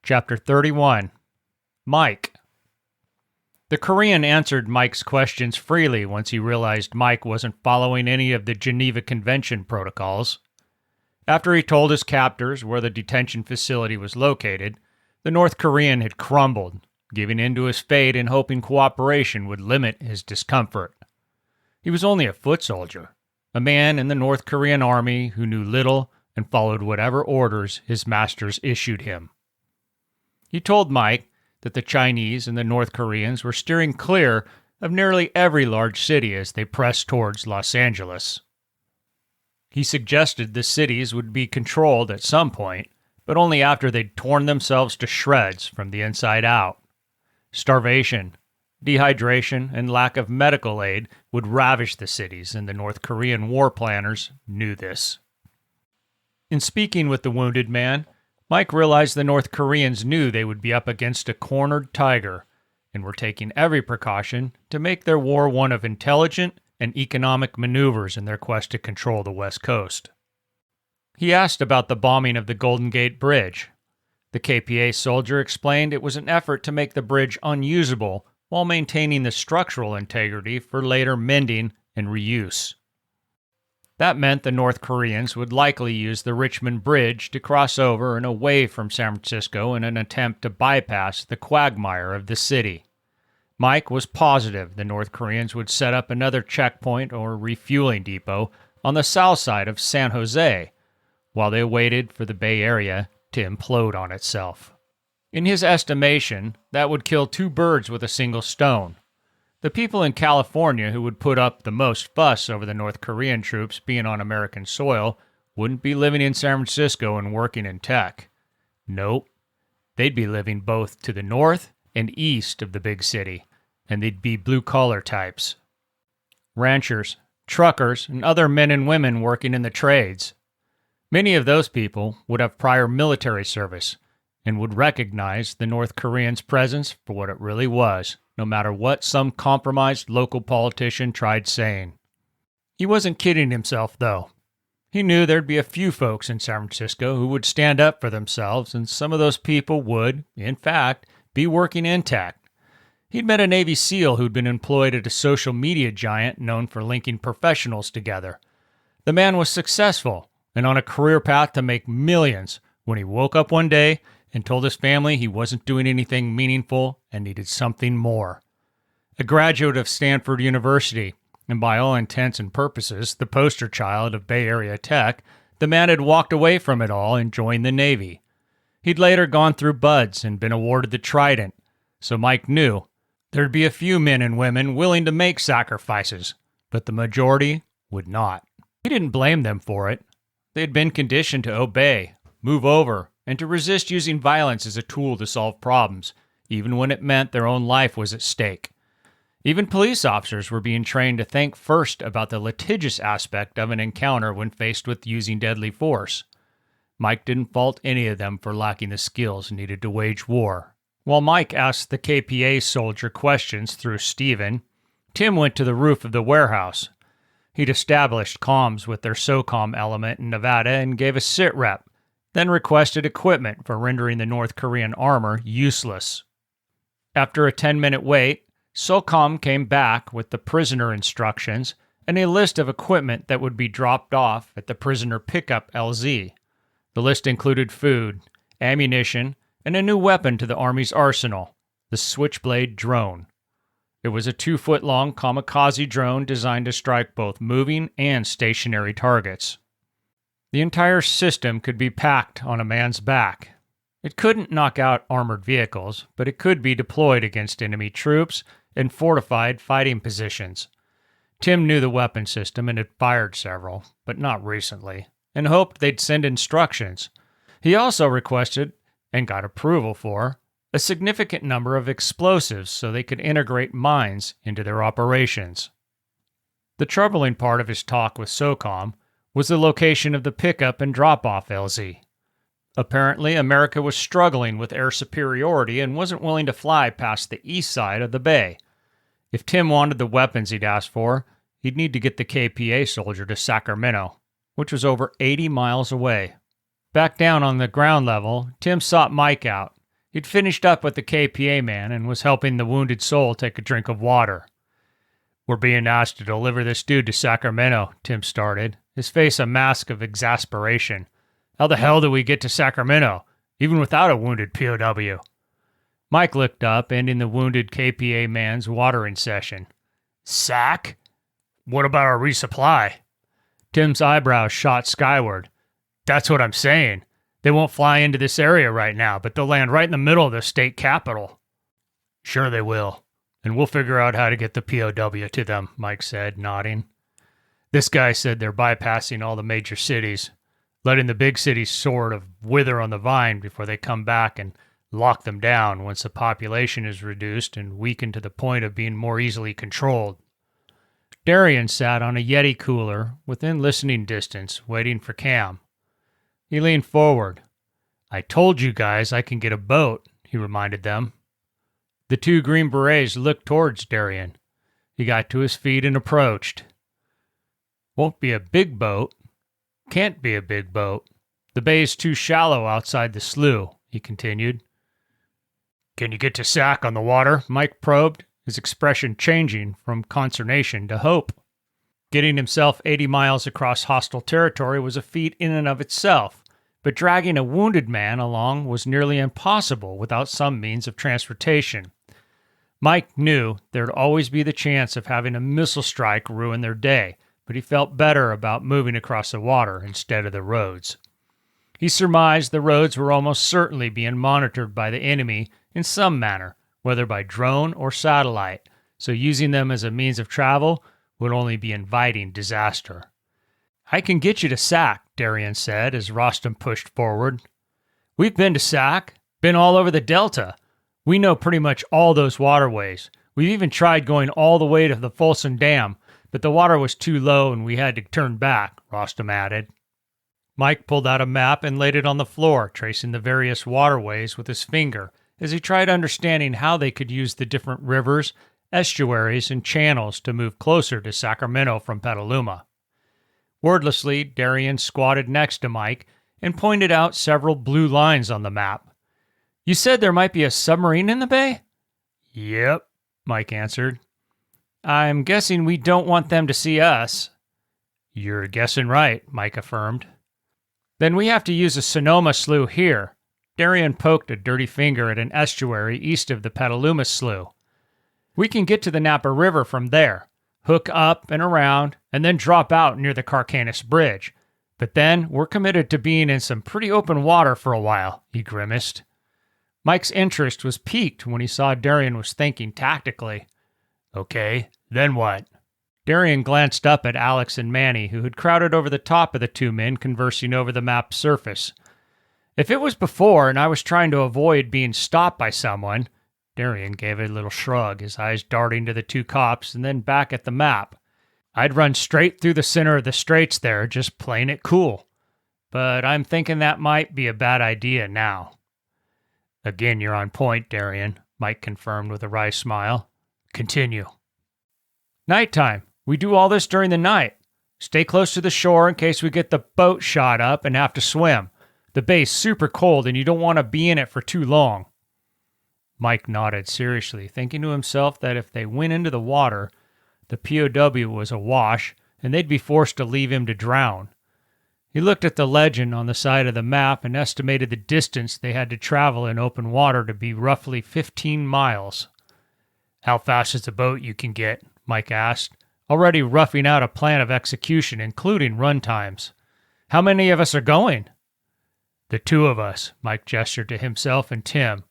Chapter 31. Mike. The Korean answered Mike's questions freely once he realized Mike wasn't following any of the Geneva Convention protocols. After he told his captors where the detention facility was located, the North Korean had crumbled, giving in to his fate and hoping cooperation would limit his discomfort. He was only a foot soldier, a man in the North Korean army who knew little and followed whatever orders his masters issued him. He told Mike that the Chinese and the North Koreans were steering clear of nearly every large city as they pressed towards Los Angeles. He suggested the cities would be controlled at some point, but only after they'd torn themselves to shreds from the inside out. Starvation, dehydration, and lack of medical aid would ravish the cities, and the North Korean war planners knew this. In speaking with the wounded man, Mike realized the North Koreans knew they would be up against a cornered tiger and were taking every precaution to make their war one of intelligent and economic maneuvers in their quest to control the West Coast. He asked about the bombing of the Golden Gate Bridge. The KPA soldier explained it was an effort to make the bridge unusable while maintaining the structural integrity for later mending and reuse. That meant the North Koreans would likely use the Richmond Bridge to cross over and away from San Francisco in an attempt to bypass the quagmire of the city. Mike was positive the North Koreans would set up another checkpoint or refueling depot on the south side of San Jose, while they waited for the Bay Area to implode on itself. In his estimation, that would kill two birds with a single stone. The people in California who would put up the most fuss over the North Korean troops being on American soil wouldn't be living in San Francisco and working in tech. Nope. They'd be living both to the north and east of the big city, and they'd be blue-collar types. Ranchers, truckers, and other men and women working in the trades. Many of those people would have prior military service and would recognize the North Koreans' presence for what it really was, no matter what some compromised local politician tried saying. He wasn't kidding himself, though. He knew there'd be a few folks in San Francisco who would stand up for themselves, and some of those people would, in fact, be working in tech. He'd met a Navy SEAL who'd been employed at a social media giant known for linking professionals together. The man was successful and on a career path to make millions when he woke up one day and told his family he wasn't doing anything meaningful and needed something more. A graduate of Stanford University, and by all intents and purposes the poster child of Bay Area tech, the man had walked away from it all and joined the Navy. He'd later gone through BUD/S and been awarded the Trident, so Mike knew there'd be a few men and women willing to make sacrifices, but the majority would not. He didn't blame them for it. They had been conditioned to obey, move over, and to resist using violence as a tool to solve problems, even when it meant their own life was at stake. Even police officers were being trained to think first about the litigious aspect of an encounter when faced with using deadly force. Mike didn't fault any of them for lacking the skills needed to wage war. While Mike asked the KPA soldier questions through Steven, Tim went to the roof of the warehouse. He'd established comms with their SOCOM element in Nevada and gave a sit rep, then requested equipment for rendering the North Korean armor useless. After a 10-minute wait, SOCOM came back with the prisoner instructions and a list of equipment that would be dropped off at the prisoner pickup LZ. The list included food, ammunition, and a new weapon to the Army's arsenal, the Switchblade drone. It was a 2-foot-long kamikaze drone designed to strike both moving and stationary targets. The entire system could be packed on a man's back. It couldn't knock out armored vehicles, but it could be deployed against enemy troops in fortified fighting positions. Tim knew the weapon system and had fired several, but not recently, and hoped they'd send instructions. He also requested, and got approval for, a significant number of explosives so they could integrate mines into their operations. The troubling part of his talk with SOCOM was the location of the pickup and drop-off LZ. Apparently, America was struggling with air superiority and wasn't willing to fly past the east side of the bay. If Tim wanted the weapons he'd asked for, he'd need to get the KPA soldier to Sacramento, which was over 80 miles away. Back down on the ground level, Tim sought Mike out, He'd finished up with the KPA man and was helping the wounded soul take a drink of water. "We're being asked to deliver this dude to Sacramento," Tim started, his face a mask of exasperation. "How the hell do we get to Sacramento, even without a wounded POW?" Mike looked up, ending the wounded KPA man's watering session. "Sac? What about our resupply?" Tim's eyebrows shot skyward. "That's what I'm saying. They won't fly into this area right now, but they'll land right in the middle of the state capital." "Sure they will, and we'll figure out how to get the POW to them," Mike said, nodding. "This guy said they're bypassing all the major cities, letting the big cities sort of wither on the vine before they come back and lock them down once the population is reduced and weakened to the point of being more easily controlled." Darian sat on a Yeti cooler within listening distance, waiting for Cam. He leaned forward. "I told you guys I can get a boat," he reminded them. The two Green Berets looked towards Darian. He got to his feet and approached. "Won't be a big boat. Can't be a big boat. The bay's too shallow outside the slough," he continued. "Can you get to Sac on the water?" Mike probed, his expression changing from consternation to hope. Getting himself 80 miles across hostile territory was a feat in and of itself, but dragging a wounded man along was nearly impossible without some means of transportation. Mike knew there'd always be the chance of having a missile strike ruin their day, but he felt better about moving across the water instead of the roads. He surmised the roads were almost certainly being monitored by the enemy in some manner, whether by drone or satellite, so using them as a means of travel would only be inviting disaster. "I can get you to Sac," Darian said as Rostam pushed forward. "We've been to Sac, been all over the Delta. We know pretty much all those waterways. We've even tried going all the way to the Folsom Dam, but the water was too low and we had to turn back," Rostam added. Mike pulled out a map and laid it on the floor, tracing the various waterways with his finger as he tried understanding how they could use the different rivers, estuaries, and channels to move closer to Sacramento from Petaluma. Wordlessly, Darian squatted next to Mike and pointed out several blue lines on the map. "You said there might be a submarine in the bay?" "Yep," Mike answered. "I'm guessing we don't want them to see us." "You're guessing right," Mike affirmed. "Then we have to use a Sonoma slough here." Darian poked a dirty finger at an estuary east of the Petaluma slough. "We can get to the Napa River from there, hook up and around, and then drop out near the Carcanis Bridge. But then we're committed to being in some pretty open water for a while," he grimaced. Mike's interest was piqued when he saw Darian was thinking tactically. "Okay, then what?" Darian glanced up at Alex and Manny, who had crowded over the top of the two men conversing over the map's surface. "If it was before and I was trying to avoid being stopped by someone," Darian gave a little shrug, his eyes darting to the two cops and then back at the map, "I'd run straight through the center of the straits there, just playing it cool. But I'm thinking that might be a bad idea now." "Again, you're on point, Darian," Mike confirmed with a wry smile. "Continue." "Nighttime. We do all this during the night. Stay close to the shore in case we get the boat shot up and have to swim. The bay's super cold and you don't want to be in it for too long." Mike nodded seriously, thinking to himself that if they went into the water, the POW was awash and they'd be forced to leave him to drown. He looked at the legend on the side of the map and estimated the distance they had to travel in open water to be roughly 15 miles. "How fast is the boat you can get?" Mike asked, already roughing out a plan of execution, including run times. "How many of us are going?" "The two of us," Mike gestured to himself and Tim.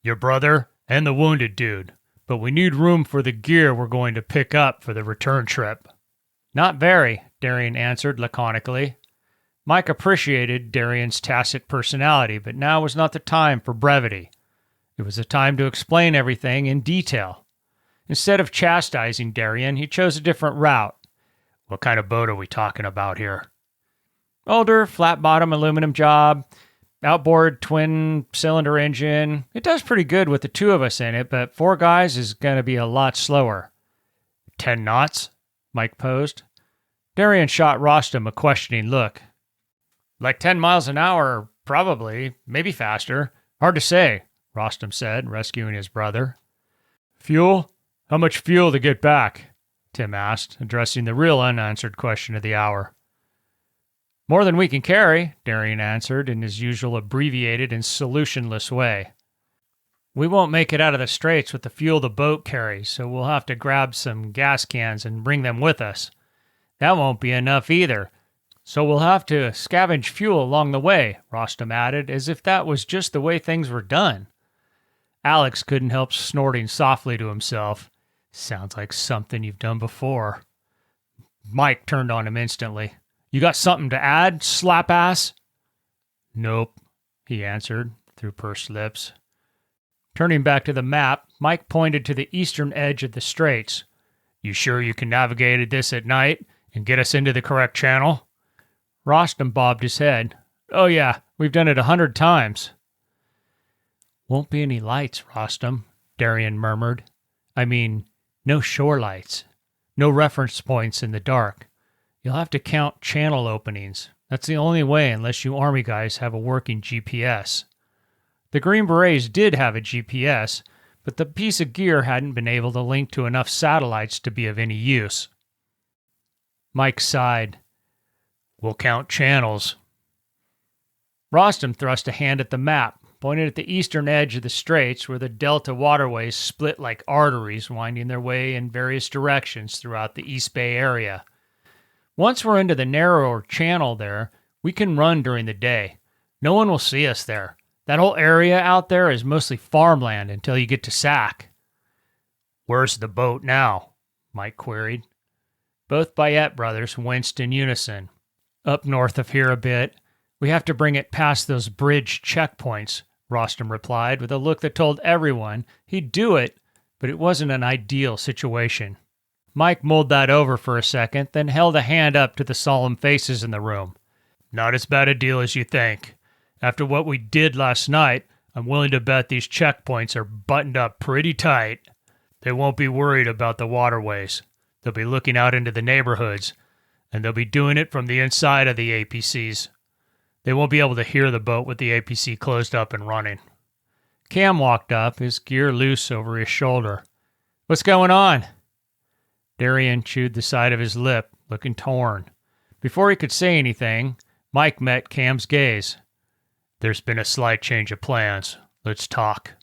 "Your brother and the wounded dude, but we need room for the gear we're going to pick up for the return trip." "Not very," Darian answered laconically. Mike appreciated Darian's tacit personality, but now was not the time for brevity. It was the time to explain everything in detail. Instead of chastising Darian, he chose a different route. "What kind of boat are we talking about here?" "Older, flat-bottom aluminum job, outboard twin-cylinder engine. It does pretty good with the two of us in it, but 4 guys is going to be a lot slower." 10 knots? Mike posed. Darian shot Rostam a questioning look. "Like 10 miles an hour, probably. Maybe faster. Hard to say. Rostam said, rescuing his brother. Fuel? How much fuel to get back? Tim asked, addressing the real unanswered question of the hour. More than we can carry, Darian answered in his usual abbreviated and solutionless way. We won't make it out of the straits with the fuel the boat carries, so we'll have to grab some gas cans and bring them with us. That won't be enough either, so we'll have to scavenge fuel along the way, Rostam added, as if that was just the way things were done. Alex couldn't help snorting softly to himself. Sounds like something you've done before. Mike turned on him instantly. You got something to add, slap-ass? Nope, he answered through pursed lips. Turning back to the map, Mike pointed to the eastern edge of the straits. You sure you can navigate this at night and get us into the correct channel? Rostam bobbed his head. Oh yeah, we've done it 100 times. Won't be any lights, Rostam, Darian murmured. I mean, no shore lights. No reference points in the dark. You'll have to count channel openings. That's the only way unless you Army guys have a working GPS. The Green Berets did have a GPS, but the piece of gear hadn't been able to link to enough satellites to be of any use. Mike sighed. We'll count channels. Rostam thrust a hand at the map, pointed at the eastern edge of the straits where the delta waterways split like arteries winding their way in various directions throughout the East Bay area. Once we're into the narrower channel there, we can run during the day. No one will see us there. That whole area out there is mostly farmland until you get to Sac. Where's the boat now? Mike queried. Both Bayette brothers winced in unison. Up north of here a bit. We have to bring it past those bridge checkpoints, Rostam replied with a look that told everyone he'd do it, but it wasn't an ideal situation. Mike mulled that over for a second, then held a hand up to the solemn faces in the room. Not as bad a deal as you think. After what we did last night, I'm willing to bet these checkpoints are buttoned up pretty tight. They won't be worried about the waterways. They'll be looking out into the neighborhoods, and they'll be doing it from the inside of the APCs. They won't be able to hear the boat with the APC closed up and running. Cam walked up, his gear loose over his shoulder. What's going on? Darian chewed the side of his lip, looking torn. Before he could say anything, Mike met Cam's gaze. There's been a slight change of plans. Let's talk.